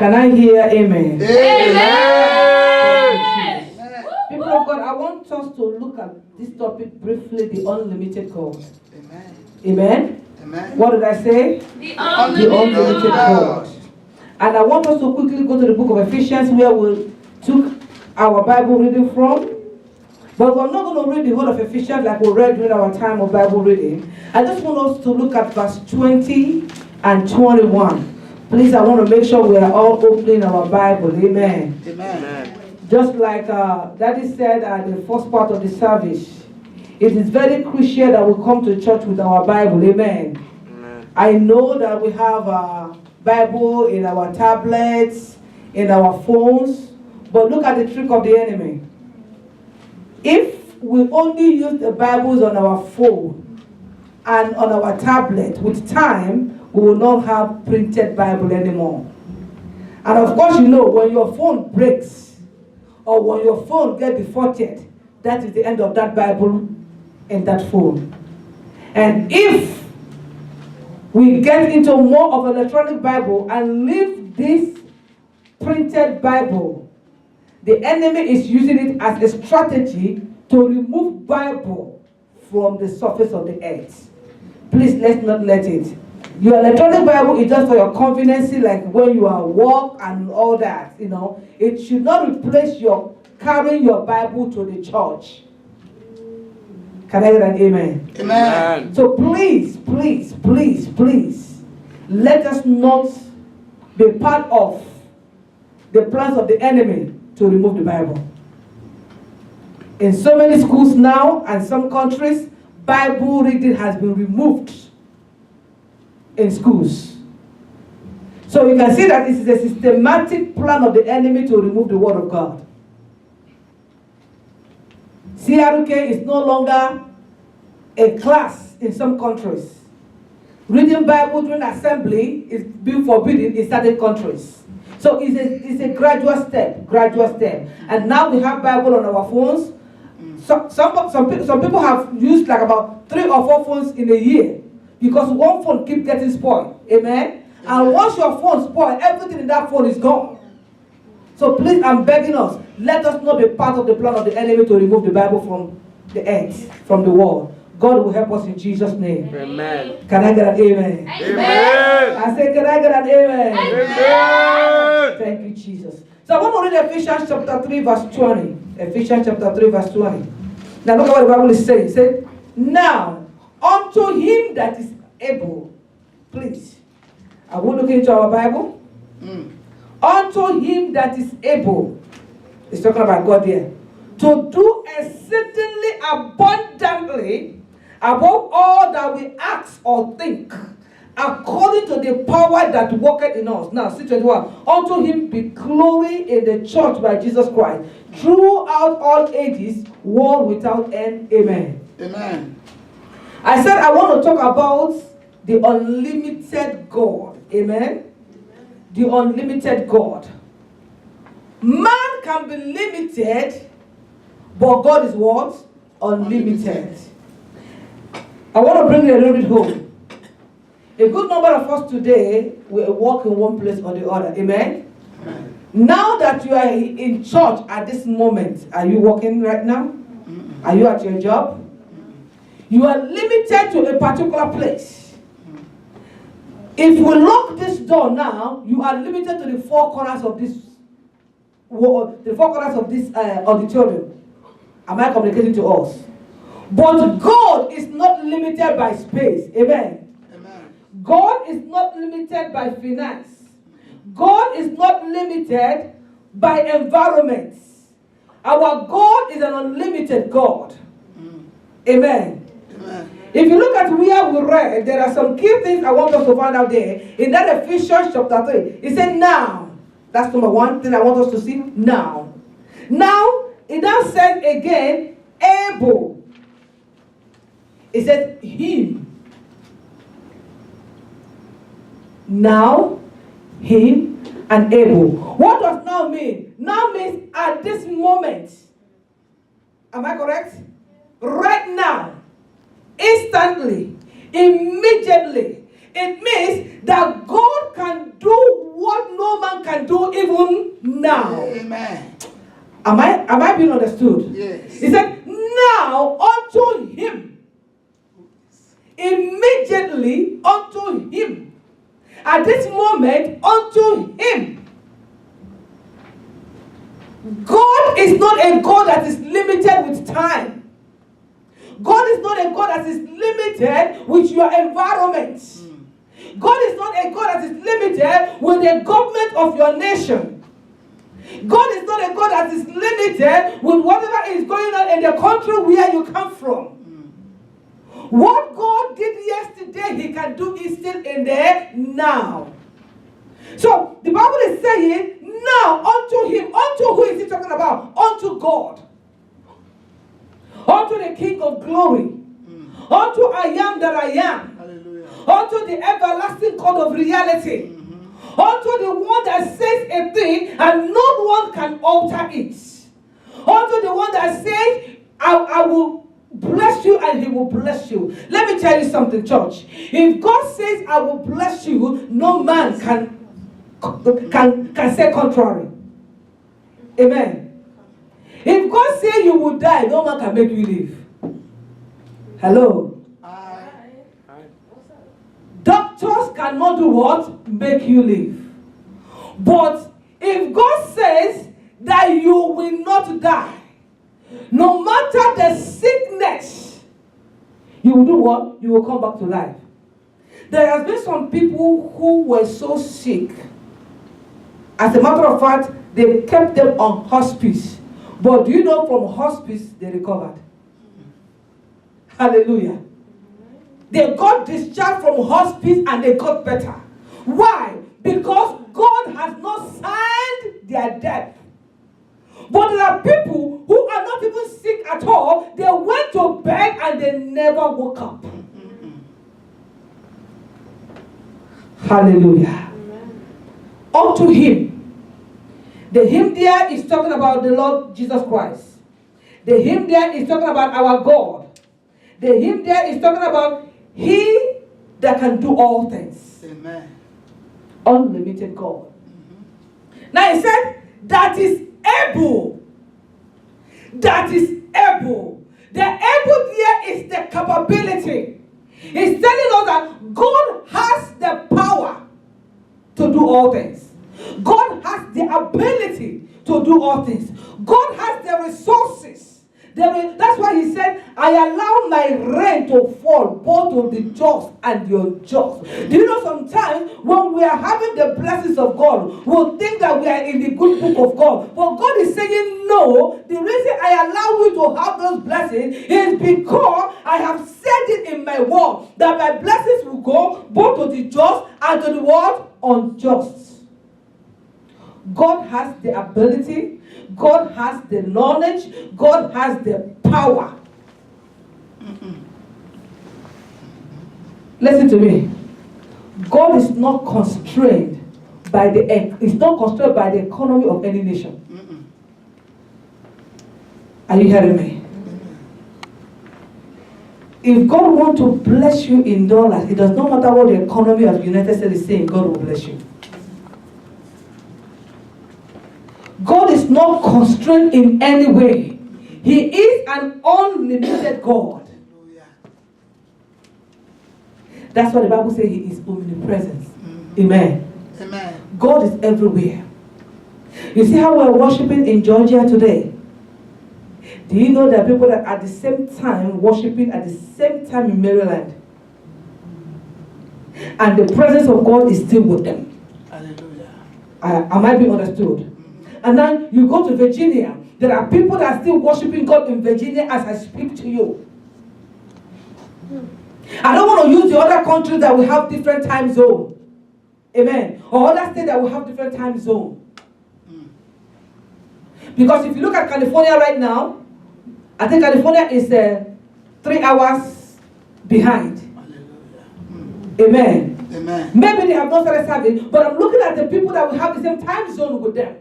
Can I hear amen? Amen. People of God, I want us to look at this topic briefly, the unlimited God. Amen. Amen? Amen. What did I say? The The unlimited God. And I want us to quickly go to the book of Ephesians where we took our Bible reading from. But we're not going to read the whole of Ephesians like we read during our time of Bible reading. I just want us to look at verse 20 and 21. Please, I want to make sure we are all opening our Bible. Amen. Amen. Just like Daddy said at the first part of the service, it is very crucial that we come to church with our Bible. Amen. I know that we have a Bible in our tablets, in our phones, but look at the trick of the enemy. If we only use the Bibles on our phone and on our tablet, with time, we will not have printed Bible anymore. And of course, you know, when your phone breaks or when your phone gets defaulted, that is the end of that Bible in that phone. And if we get into more of electronic Bible and leave this printed Bible, the enemy is using it as a strategy to remove Bible from the surface of the earth. Please, let's not let it. Your electronic Bible is just for your convenience, like when you are at work and all that, you know. It should not replace your carrying your Bible to the church. Can I hear an amen? Amen. So please, please, please, please, let us not be part of the plans of the enemy to remove the Bible. In so many schools now and some countries, Bible reading has been removed in schools. So you can see that this is a systematic plan of the enemy to remove the Word of God. CRK is no longer a class in some countries. Reading Bible during assembly is being forbidden in certain countries. So it's a gradual step. And now we have Bible on our phones. So, some people have used like about 3 or 4 phones in a year because one phone keeps getting spoiled. Amen? And once your phone spoils, everything in that phone is gone. So please, I'm begging us, let us not be part of the plan of the enemy to remove the Bible from the earth, from the world. God will help us in Jesus' name. Amen. Can I get an amen? Amen. I say, can I get an amen? Amen. Thank you, Jesus. So I want to read Ephesians chapter 3, verse 20. Ephesians chapter 3, verse 20. Now look at what the Bible is saying. It says, now, unto him that is able. Please. Are we looking into our Bible? Unto him that is able. It's talking about God here. To do exceedingly abundantly above all that we ask or think, according to the power that worketh in us. Now, see 21. Unto him be glory in the church by Jesus Christ, throughout all ages, world without end. Amen. Amen. I said I want to talk about the unlimited God. Amen. The unlimited God. Man can be limited, but God is what? Unlimited. I want to bring you a little bit home. A good number of us today will walk in one place or the other. Amen? Amen. Now that you are in church at this moment, are you working right now? Are you at your job? You are limited to a particular place. If we lock this door now, you are limited to the 4 corners of this auditorium. Am I communicating to us? But God is not limited by space. Amen. God is not limited by finance. God is not limited by environments. Our God is an unlimited God. Amen. Amen. If you look at where we read, there are some key things I want us to find out there. In that Ephesians chapter 3, it said now. That's number 1 thing I want us to see. Now. Now, it now says again, able. It says him. Now, him, and able. What does now mean? Now means at this moment. Am I correct? Right now. Instantly. Immediately. It means that God can do what no man can do even now. Amen. Am I being understood? Yes. He said, now unto him, immediately unto him, at this moment unto him. God is not a God that is limited with time. God is not a God that is limited with your environment. God is not a God that is limited with the government of your nation. God is not a God that is limited with whatever is going on in the country where you come from. What God did yesterday, he can do it still in there now. So the Bible is saying, now unto him, unto who is he talking about? Unto God. Unto the King of glory. Unto I am that I am. Hallelujah. Unto the everlasting God of reality. Unto the one that says a thing and no one can alter it. Unto the one that says, I will bless you and he will bless you. Let me tell you something, church. If God says I will bless you, no man can say contrary. Amen. If God says you will die, no man can make you live. Hello? Doctors cannot do what? Make you live. But if God says that you will not die, no matter the sickness, you will do what? You will come back to life. There has been some people who were so sick. As a matter of fact, they kept them on hospice. But do you know from hospice they recovered? Hallelujah. They got discharged from hospice and they got better. Why? Because God has not signed their death. But there are people who are not even sick at all. They went to bed and they never woke up. Hallelujah. Amen. Unto him. The hymn there is talking about the Lord Jesus Christ. The hymn there is talking about our God. The hymn there is talking about he that can do all things. Amen. Unlimited God. Now he said, that is able. That is able. The able there is the capability. He's telling us that God has the power to do all things. God has the ability to do all things. God has the resources. That's why he said, I allow my rain to fall both on the just and the unjust. Do you know sometimes when we are having the blessings of God, we'll think that we are in the good book of God. But God is saying, no, the reason I allow you to have those blessings is because I have said it in my word that my blessings will go both to the just and to the what? Unjust. God has the ability, God has the knowledge, God has the power. Listen to me. God is not constrained by it's not constrained by the economy of any nation. Are you hearing me? If God wants to bless you in dollars, it does not matter what the economy of the United States is saying, God will bless you. God is not constrained in any way. He is an unlimited God. That's what the Bible says, he is omnipresent. Amen. Amen. God is everywhere. You see how we're worshiping in Georgia today? Do you know that people are at the same time worshiping at the same time in Maryland? And the presence of God is still with them. Hallelujah. Am I being understood? And then you go to Virginia. There are people that are still worshiping God in Virginia as I speak to you. I don't want to use the other countries that will have different time zone. Amen. Or other states that will have different time zone. Because if you look at California right now, I think California is 3 hours behind. Amen. Amen. Maybe they have not started serving, but I'm looking at the people that will have the same time zone with them.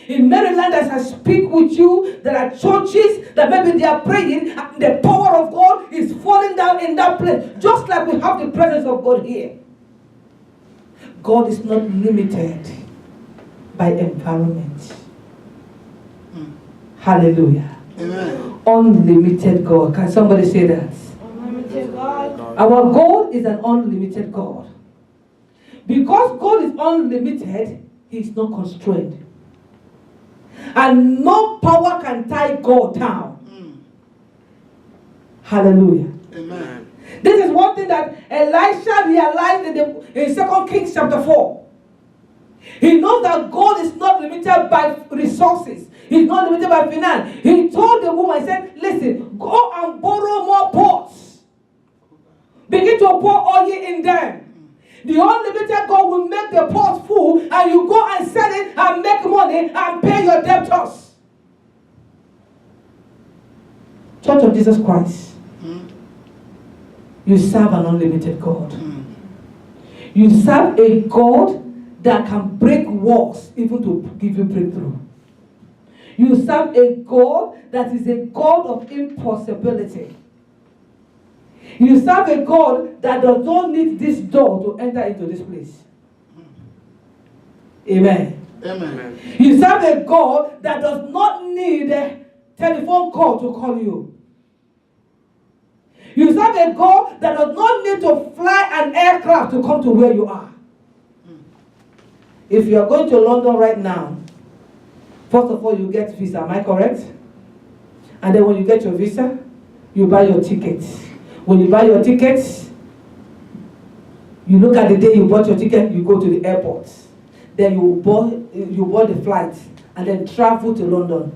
In Maryland, as I speak with you, there are churches that maybe they are praying and the power of God is falling down in that place. Just like we have the presence of God here. God is not limited by environment. Hallelujah. Amen. Unlimited God. Can somebody say that? Unlimited God. Our God is an unlimited God. Because God is unlimited, He is not constrained. And no power can tie God down. Hallelujah. Amen. This is one thing that Elisha realized in 2 Kings chapter 4. He knows that God is not limited by resources. He's not limited by finance. He told the woman, he said, listen, go and borrow more pots. Begin to pour oil in them. The unlimited God will make the pots full, and you go and sell it and make money and pay your debtors. Church of Jesus Christ. You serve an unlimited God. You serve a God that can break walls even to give you breakthrough. You serve a God that is a God of impossibility. You serve a God that does not need this door to enter into this place. Amen. Amen. You serve a God that does not need a telephone call to call you. You serve a God that does not need to fly an aircraft to come to where you are. If you are going to London right now, first of all, you get visa. Am I correct? And then when you get your visa, you buy your tickets. When you buy your tickets, you look at the day you bought your ticket, you go to the airport. Then you board the flight and then travel to London.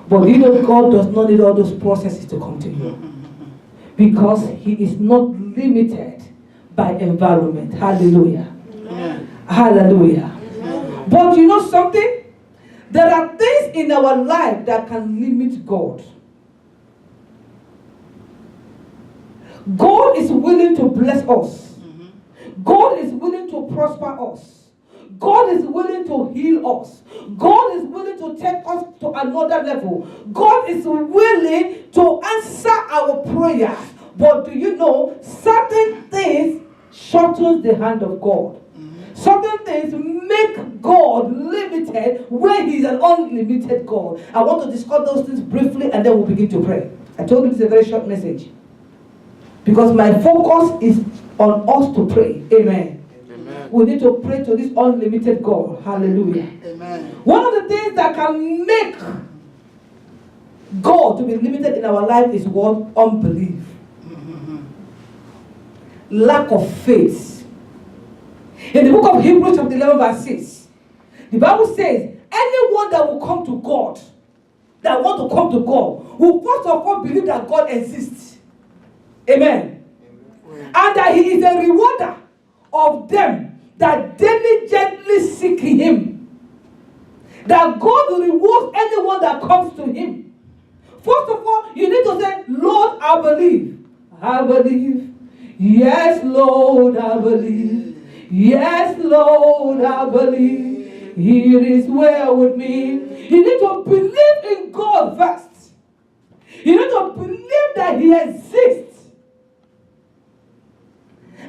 But you know God does not need all those processes to come to you. Because He is not limited by environment. Hallelujah. Amen. Hallelujah. But you know something? There are things in our life that can limit God. God is willing to bless us. God is willing to prosper us. God is willing to heal us. God is willing to take us to another level. God is willing to answer our prayers. But do you know, certain things shortens the hand of God. Certain things make God limited where He is an unlimited God. I want to discuss those things briefly and then we'll begin to pray. I told you it's a very short message. Because my focus is on us to pray. Amen. Amen. We need to pray to this unlimited God. Hallelujah. Amen. One of the things that can make God to be limited in our life is what? Unbelief. Lack of faith. In the book of Hebrews chapter 11 verse 6, the Bible says, anyone that will come to God, that want to come to God, will first of all believe that God exists. Amen. And that He is a rewarder of them that diligently seek Him. That God will reward anyone that comes to Him. First of all, you need to say, Lord, I believe. I believe. Yes, Lord, I believe. Yes, Lord, I believe. It is well with me. You need to believe in God first. You need to believe that He exists.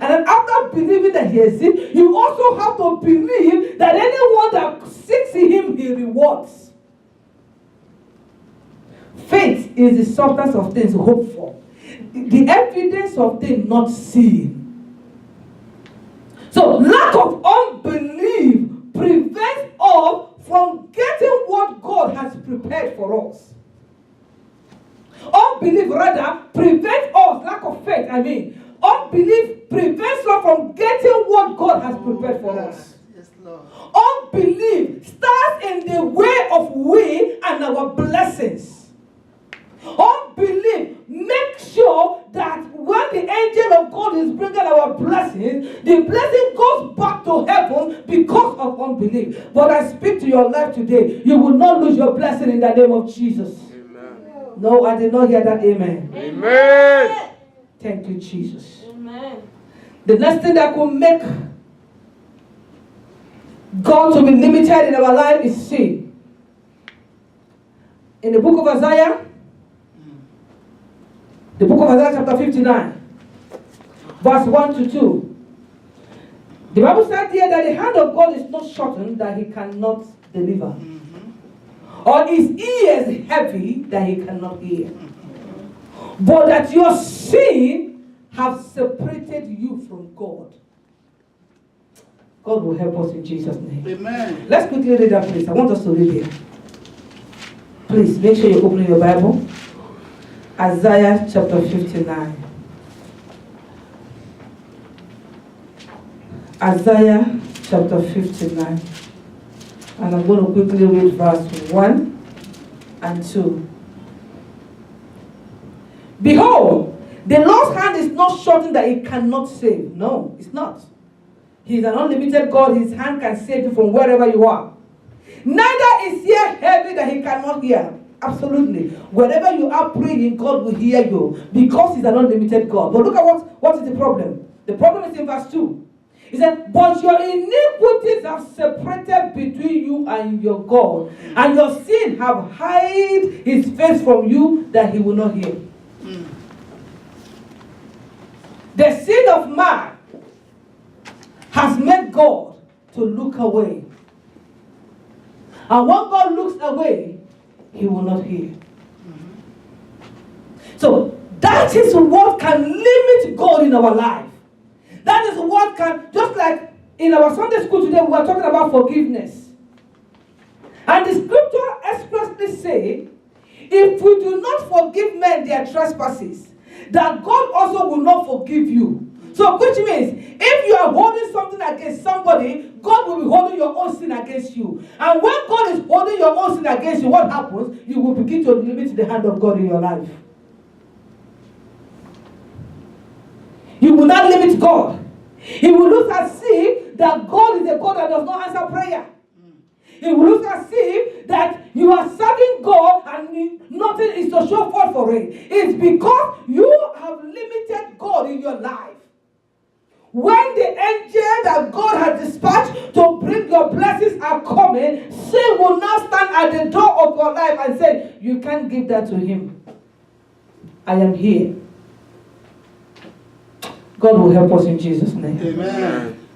And then after believing that He exists, you also have to believe that anyone that seeks Him, He rewards. Faith is the substance of things hoped for, the evidence of things not seen. So lack of unbelief prevents us from getting what God has prepared for us. Unbelief rather prevents us, lack of faith, unbelief prevents us from getting what God has prepared for us. Yes, Lord. Unbelief stands in the way of we and our blessings. Unbelief makes sure that when the angel of God is bringing our blessings, the blessing goes back to heaven because of unbelief. But I speak to your life today, you will not lose your blessing in the name of Jesus. Amen. No, I did not hear that amen. Amen. Thank you, Jesus. Amen. The next thing that could make God to be limited in our life is sin. In the book of Isaiah, chapter 59, verse 1 to 2, The Bible said here that the hand of God is not shortened that he cannot deliver. Or his ears heavy that he cannot hear. But that your sin have separated you from God. God will help us in Jesus' name. Amen. Let's quickly read that place. I want us to read here. Please make sure you open your Bible. Isaiah chapter 59. Isaiah chapter 59. And I'm going to quickly read verse 1 and 2. Behold, the Lord's hand is not shortened that he cannot save. No, it's not. He is an unlimited God. His hand can save you from wherever you are. Neither is ear heavy that he cannot hear. Absolutely. Wherever you are praying, God will hear you because he's an unlimited God. But look at what is the problem. The problem is in verse 2. He said, but your iniquities have separated between you and your God, and your sin have hid his face from you that he will not hear. The sin of man has made God to look away. And when God looks away, he will not hear. So that is what can limit God in our life. That is what can, just like in our Sunday school today, we are talking about forgiveness. And the scripture expressly say, if we do not forgive men their trespasses, that God also will not forgive you. So which means, if you are holding something against somebody, God will be holding your own sin against you. And when God is holding your own sin against you, what happens? You will begin to limit the hand of God in your life. You will not limit God. He will look and see that God is a God that does not answer prayer. He will look and see that you are serving God and nothing is to show forth for it. It's because you have limited God in your life. When the angel that God has dispatched to bring your blessings are coming, sin will now stand at the door of your life and say, you can't give that to him. I am here. God will help us in Jesus' name. Amen.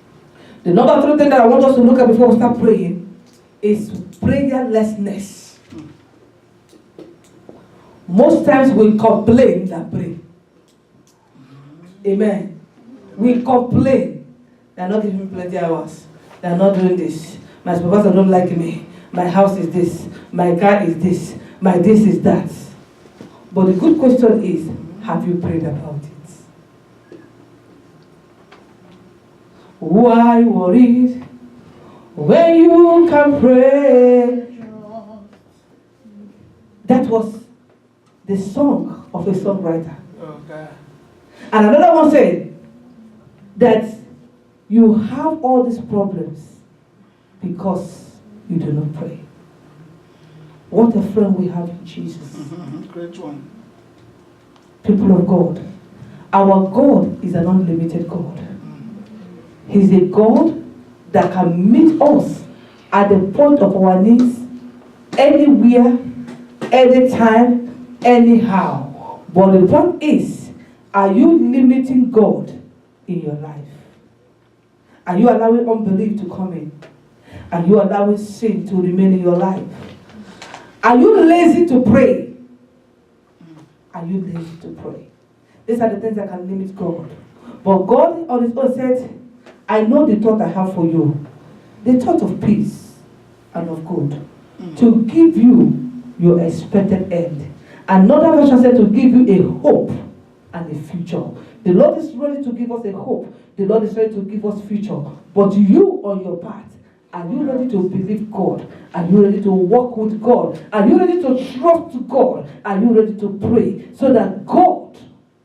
The number 3 thing that I want us to look at before we start praying is prayerlessness. Most times we complain than pray. Amen. We complain. They are not giving me plenty hours. They are not doing this. My supervisor don't like me. My house is this. My car is this. My this is that. But the good question is, have you prayed about it? Why worried when you can pray? That was the song of a songwriter. Okay. And another one said that you have all these problems because you do not pray. What a friend we have in Jesus. Great one. People of God, our God is an unlimited God. He's a God that can meet us at the point of our needs, anywhere, anytime, anyhow. But the point is, are you limiting God in your life? Are you allowing unbelief to come in? Are you allowing sin to remain in your life? Are you lazy to pray? Are you lazy to pray? These are the things that can limit God. But God on his own said, I know the thought I have for you, the thought of peace and of good, to give you your expected end. Another version said to give you a hope and a future. The Lord is ready to give us a hope. The Lord is ready to give us future. But you on your part, are you ready to believe God? Are you ready to walk with God? Are you ready to trust God? Are you ready to pray so that God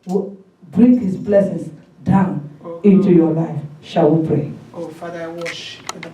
will bring his blessings down into your life? Shall we pray? Oh, Father, I worship.